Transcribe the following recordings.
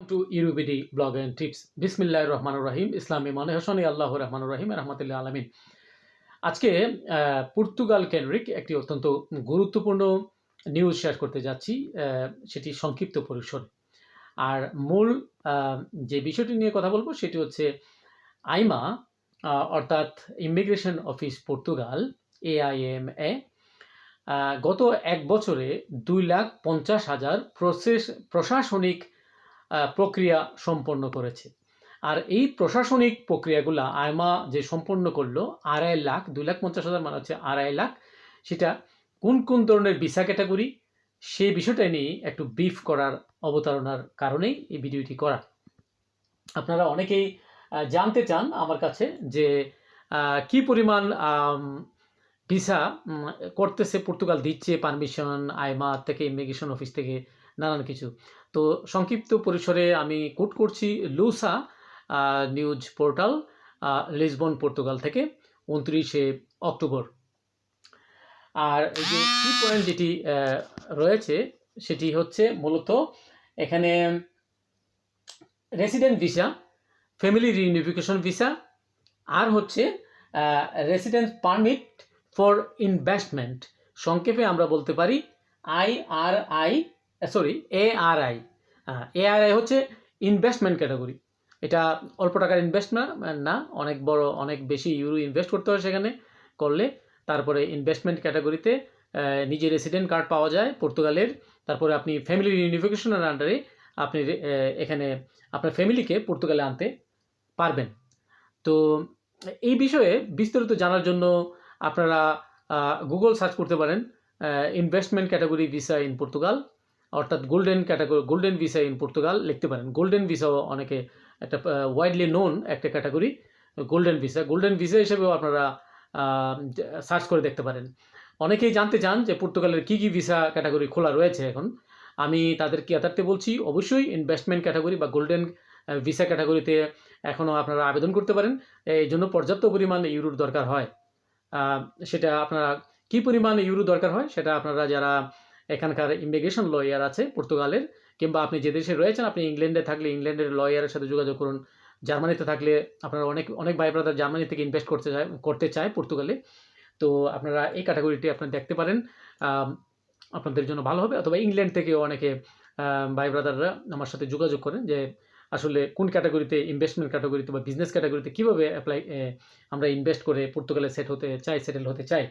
Two ইউরুবিডি blog and tips. বিসমিল্লাহির রহমানির রহিম। ইসলামী মনে হাসনি আল্লাহর রহমানুর রহিম রহমতুল্লাহ আলমিন। আজকে পর্তুগাল কেন্দ্রিক একটি অত্যন্ত গুরুত্বপূর্ণ নিউজ শেয়ার করতে যাচ্ছি, সেটি সংক্ষিপ্ত পরিসরে। আর মূল যে বিষয়টি নিয়ে কথা বলবো সেটি হচ্ছে আইমা, অর্থাৎ ইমিগ্রেশন অফিস পর্তুগাল, AIMA, গত এক বছরে 2,50,000 প্রশাসনিক প্রক্রিয়া সম্পন্ন করেছে। আর এই প্রশাসনিক প্রক্রিয়াগুলো আইমা যে সম্পন্ন করলো 2.5 লাখ, 2,50,000 মানে হচ্ছে 2.5 লাখ, সেটা কোন কোন ধরনের ভিসা ক্যাটাগরি, সেই বিষয়টা নিয়ে একটু ব্রিফ করার অবতারণার কারণেই এই ভিডিওটি করা। আপনারা অনেকেই জানতে চান আমার কাছে যে কি পরিমাণ ভিসা করতেছে পর্তুগাল, দিচ্ছে পারমিশন আইমা থেকে, ইমিগ্রেশন অফিস থেকে, নানান কিছু। তো সংক্ষিপ্ত পরিসরে আমি কোট করছি লুসা নিউজ পোর্টাল, লিসবন পর্তুগাল থেকে 29শে অক্টোবর। আর এই যে কি পয়েন্ট যেটি রয়েছে সেটি হচ্ছে মূলত এখানে resident visa, family reunification visa, আর হচ্ছে রেসিডেন্স পারমিট ফর ইনভেস্টমেন্ট, সংক্ষেপে আমরা বলতে পারি ARI হচ্ছে ইনভেস্টমেন্ট ক্যাটাগরি। এটা অল্প টাকার ইনভেস্টমেন্ট না, অনেক বড়, অনেক বেশি ইউরো ইনভেস্ট করতে হয় সেখানে করলে। তারপরে ইনভেস্টমেন্ট ক্যাটাগরিতে নিজের রেসিডেন্ট কার্ড পাওয়া যায় পর্তুগালের। তারপরে আপনি ফ্যামিলি রিইউনিফিকেশনের আন্ডারে আপনি এখানে আপনার ফ্যামিলিকে পর্তুগালে আনতে পারবেন। তো এই বিষয়ে বিস্তারিত জানার জন্য আপনারা গুগল সার্চ করতে পারেন investment category visa in Portugal, অর্থাৎ গোল্ডেন ভিসা ইন পর্তুগাল লিখতে পারেন। গোল্ডেন ভিসাও অনেকে একটা ওয়াইডলি নোন একটা ক্যাটাগরি, গোল্ডেন ভিসা হিসেবেও আপনারা সার্চ করে দেখতে পারেন। অনেকেই জানতে চান যে পর্তুগালের কী কী ভিসা ক্যাটাগরি খোলা রয়েছে এখন। আমি তাদেরকে যথার্থে বলছি, অবশ্যই ইনভেস্টমেন্ট ক্যাটাগরি বা গোল্ডেন ভিসা ক্যাটাগরিতে এখনও আপনারা আবেদন করতে পারেন। এই জন্য পর্যাপ্ত পরিমাণ ইউরোর দরকার হয়। সেটা আপনারা কী পরিমাণ ইউরো দরকার হয় সেটা আপনারা যারা এখানকার ইমিগ্রেশন লয়ার আছে পর্তুগালের, কিংবা আপনি যে দেশে রয়েছেন, আপনি ইংল্যান্ডে থাকলে ইংল্যান্ডের লয়ারের সাথে যোগাযোগ করুন। জার্মানিতে থাকলে আপনারা অনেক ভাই ব্রাদার জার্মানি থেকে ইনভেস্ট করতে চায় পর্তুগালে। তো আপনারা এই ক্যাটাগরিটি আপনারা দেখতে পারেন, আপনাদের জন্য ভালো হবে। অথবা ইংল্যান্ড থেকেও অনেকে ভাই ব্রাদাররা আমার সাথে যোগাযোগ করেন যে আসলে কোন ক্যাটাগরিতে, ইনভেস্টমেন্ট ক্যাটাগরিতে বা বিজনেস ক্যাটাগরিতে কীভাবে আমরা ইনভেস্ট করে পর্তুগালে সেটেল হতে চাই।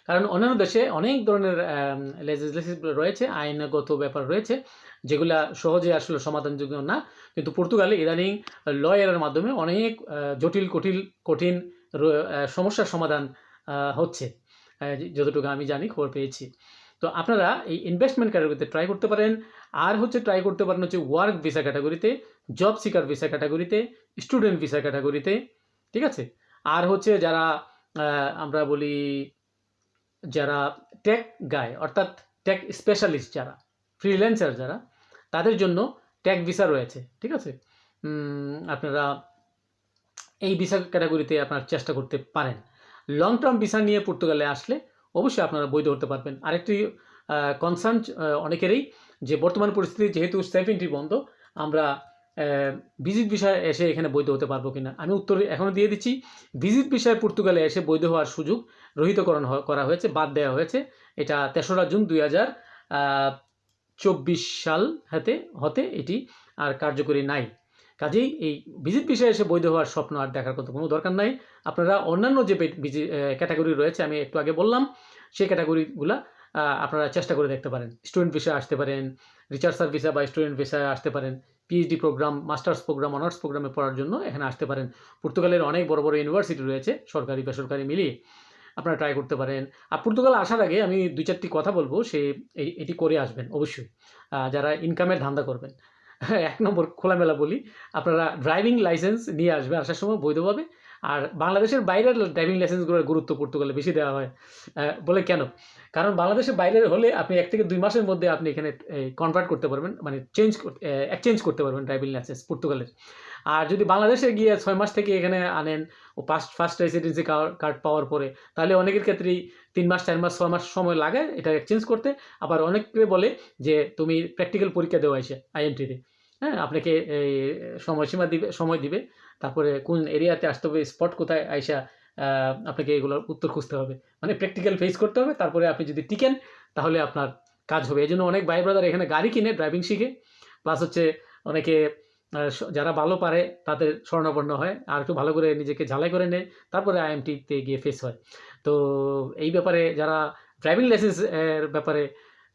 কারণ অন্যান্য দেশে অনেক ধরনের লেজিসলেটিভ রয়েছে, আইনগত ব্যাপার রয়েছে, যেগুলা সহজে আসলে সমাধানযোগ্য না। কিন্তু পর্তুগালে ইদানিং লয়ারের মাধ্যমে অনেক জটিল কঠিন সমস্যার সমাধান হচ্ছে, যতটুকু আমি জানি, খবর পেয়েছি। তো আপনারা এই ইনভেস্টমেন্ট ক্যাটাগরিতে ট্রাই করতে পারেন। আর ট্রাই করতে পারেন ওয়ার্ক ভিসা ক্যাটাগরিতে, জব সিকার ভিসা ক্যাটাগরিতে, স্টুডেন্ট ভিসা ক্যাটাগরিতে, ঠিক আছে। আর যারা আমরা বলি যারা টেক গায়, অর্থাৎ টেক স্পেশালিস্ট, যারা ফ্রিল্যান্সার, যারা, তাদের জন্য টেক ভিসা রয়েছে, ঠিক আছে। আপনারা এই ভিসা ক্যাটাগরিতে আপনার চেষ্টা করতে পারেন। লং টার্ম ভিসা নিয়ে পর্তুগালে আসলে অবশ্যই আপনারা বৈধ হতে পারবেন। আরেকটি কনসার্ন অনেকেরই, যে বর্তমান পরিস্থিতি যেহেতু সেফ এন্ট্রি বন্ধ, আমরা ভিজিট ভিসায় এসে এখানে বৈধ হতে পারবো কিনা, আমি উত্তর এখনও দিয়ে দিচ্ছি। ভিজিট ভিসায় পর্তুগালে এসে বৈধ হওয়ার সুযোগ রহিতকরণ করা হয়েছে, বাদ দেওয়া হয়েছে। এটা 3রা জুন 2024 সাল হতে এটি আর কার্যকরী নাই। কাজেই এই ভিজিট ভিসায় এসে বৈধ হওয়ার স্বপ্ন আর দেখার কোনো দরকার নাই। আপনারা অন্যান্য যে ক্যাটাগরি রয়েছে আমি একটু আগে বললাম, সেই ক্যাটাগরিগুলো আপনারা চেষ্টা করে দেখতে পারেন। স্টুডেন্ট ভিসা আসতে পারেন, রিসার্চার ভিসা বা স্টুডেন্ট ভিসায় আসতে পারেন, PhD প্রোগ্রাম, মাস্টার্স প্রোগ্রাম, অনার্স প্রোগ্রামে পড়ার জন্য এখানে আসতে পারেন। পর্তুগালের অনেক বড় বড় ইউনিভার্সিটি রয়েছে, সরকারি বেসরকারি মিলিয়ে, আপনারা ট্রাই করতে পারেন। আর পর্তুগাল আসার আগে আমি 2-4টি কথা বলবো, এটি করে আসবেন অবশ্যই, যারা ইনকামের ধান্দা করবেন। 1 নম্বর খোলামেলা বলি, আপনারা ড্রাইভিং লাইসেন্স নিয়ে আসবেন আসার সময় বৈধভাবে। আর বাংলাদেশের বাইরের ড্রাইভিং লাইসেন্সগুলোর গুরুত্ব পর্তুগালে বেশি দেওয়া হয়। বলে কেন? কারণ বাংলাদেশের বাইরের হলে আপনি 1 থেকে 2 মাসের মধ্যে আপনি এখানে কনভার্ট করতে পারবেন, মানে এক্সচেঞ্জ করতে পারবেন ড্রাইভিং লাইসেন্স পর্তুগালের। আর যদি বাংলাদেশে গিয়ে 6 মাস থেকে এখানে আনেন ও ফার্স্ট রেসিডেন্সি কার্ড পাওয়ার পরে, তাহলে অনেকের ক্ষেত্রেই 3 মাস, 4 মাস, 6 মাস সময় লাগে এটা এক্সচেঞ্জ করতে। আবার অনেকে বলে যে তুমি প্র্যাকটিক্যাল পরীক্ষা দেওয়া এসে IMT-তে, হ্যাঁ, আপনাকে এই সময়সীমা দিবে, সময় দিবে। তারপরে কোন এরিয়াতে আসতে হবে, স্পট কোথায় আইসা আপনাকে এগুলোর উত্তর খুঁজতে হবে। মানে প্র্যাকটিক্যাল ফেস করতে হবে। তারপরে আপনি যদি টিকেন তাহলে আপনার কাজ হবে। এজন্য অনেক ভাই ব্রাদার এখানে গাড়ি কিনে ড্রাইভিং শিখে। প্লাস হচ্ছে অনেকে যারা ভালো পারে তাদের শরণাপন্ন হয়। আর একটু ভালো করে নিজেকে ঝালাই করে নেয়। তারপরে আইএমটিতে গিয়ে ফেস হয়। তো এই ব্যাপারে যারা ড্রাইভিং লাইসেন্স এর ব্যাপারে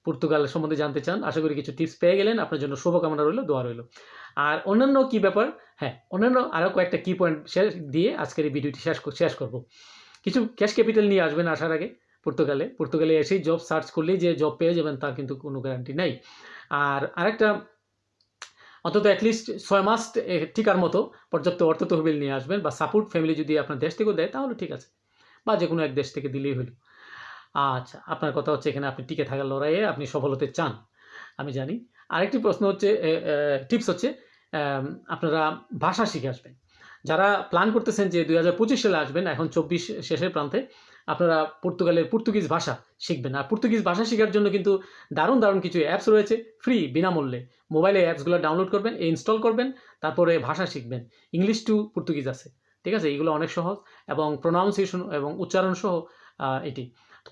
পর্তুগাল সম্বন্ধে জানতে চান, আশা করি কিছু টিপস পেয়ে গেলেন। আপনার জন্য শুভকামনা রইল, দোয়া রইল। আর অন্যান্য কি ব্যাপার, হ্যাঁ, অন্যান্য আরও কয়েকটা কি পয়েন্ট শেষ দিয়ে আজকের এই ভিডিওটি শেষ করব। কিছু ক্যাশ ক্যাপিটাল নিয়ে আসবেন আসার আগে পর্তুগালে এসেই জব সার্চ করলেই যে জব পেয়ে যাবেন তার কিন্তু কোনো গ্যারান্টি নাই। আর আরেকটা, অন্তত অ্যাটলিস্ট 6 মাস টিকার মতো পর্যাপ্ত অর্থ তহবিল নিয়ে আসবেন, বা সাপোর্ট ফ্যামিলি যদি আপনার দেশ থেকেও দেয় তাহলে ঠিক আছে, বা যে কোনো এক দেশ থেকে দিলেই হলো। আচ্ছা, আপনার কথা হচ্ছে এখানে আপনি টিকে থাকার লড়াইয়ে আপনি সফল হতে চান, আমি জানি। আরেকটি প্রশ্ন হচ্ছে, টিপস হচ্ছে, আপনারা ভাষা শিখে আসবেন। যারা প্ল্যান করতেছেন যে 2025 সালে আসবেন, এখন 24 শেষের প্রান্তে, আপনারা পর্তুগালের পর্তুগিজ ভাষা শিখবেন। আর পর্তুগিজ ভাষা শেখার জন্য কিন্তু দারুণ কিছু অ্যাপস রয়েছে ফ্রি, বিনামূল্যে। মোবাইলে অ্যাপসগুলো ডাউনলোড করবেন, ইনস্টল করবেন, তারপরে ভাষা শিখবেন। ইংলিশ টু পর্তুগিজ আছে, ঠিক আছে? এগুলো অনেক সহজ এবং প্রোনাউন্সিয়েশন এবং উচ্চারণ সহ এটি।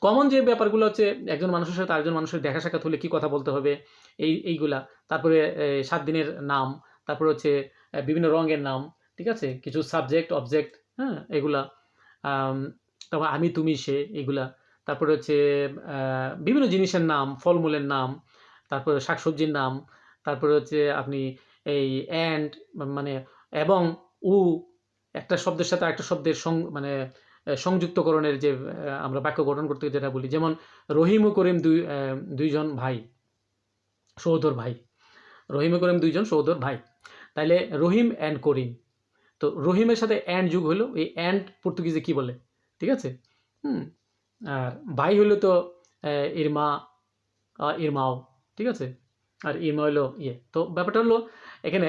কমন যে ব্যাপারগুলো হচ্ছে, একজন মানুষের সাথে আরেকজন মানুষের দেখা সাক্ষাৎ হলে কী কথা বলতে হবে, এইগুলা। তারপরে 7 দিনের নাম, তারপরে হচ্ছে বিভিন্ন রঙের নাম, ঠিক আছে? কিছু সাবজেক্ট, অবজেক্ট, হ্যাঁ? এগুলা। তারপর আমি, তুমি, সে, এগুলা। তারপরে হচ্ছে বিভিন্ন জিনিসের নাম, ফলমূলের নাম, তারপরে শাকসবজির নাম, তারপরে হচ্ছে আপনি এই অ্যান্ড, মানে এবং, উ, একটা শব্দের সাথে আরেকটা শব্দের মানে সংযুক্তকরণের যে আমরা বাক্য গঠন করতে যেটা বলি, যেমন রহিম ও করিম দুইজন ভাই, সহোদর ভাই। রহিম ও করিম দুইজন সহোদর ভাই। তাইলে রহিম অ্যান্ড করিম। তো রহিমের সাথে অ্যান্ড যুগ হলো, এই অ্যান্ড পর্তুগিজে কি বলে, ঠিক আছে? আর ভাই হলো তো ইরমা, ইরমাও, ঠিক আছে? আর ইরমা হলো ইয়ে। তো ব্যাপারটা হলো এখানে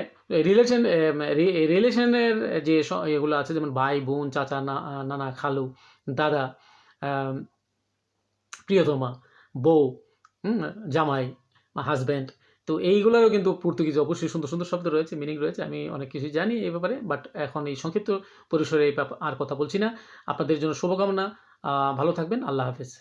রিলেশনের যে এগুলো আছে, যেমন ভাই, বোন, চাচা, নানা, খালু, দাদা, প্রিয়তমা, বউ, জামাই, হাজব্যান্ড। তো এইগুলোরও কিন্তু পর্তুগিজে অবশ্যই সুন্দর শব্দ রয়েছে, মিনিং রয়েছে। আমি অনেক কিছুই জানি এই ব্যাপারে, বাট এখন এই সংক্ষিপ্ত পরিসরে আর কথা বলছি না। আপনাদের জন্য শুভকামনা। ভালো থাকবেন। আল্লাহ হাফেজ।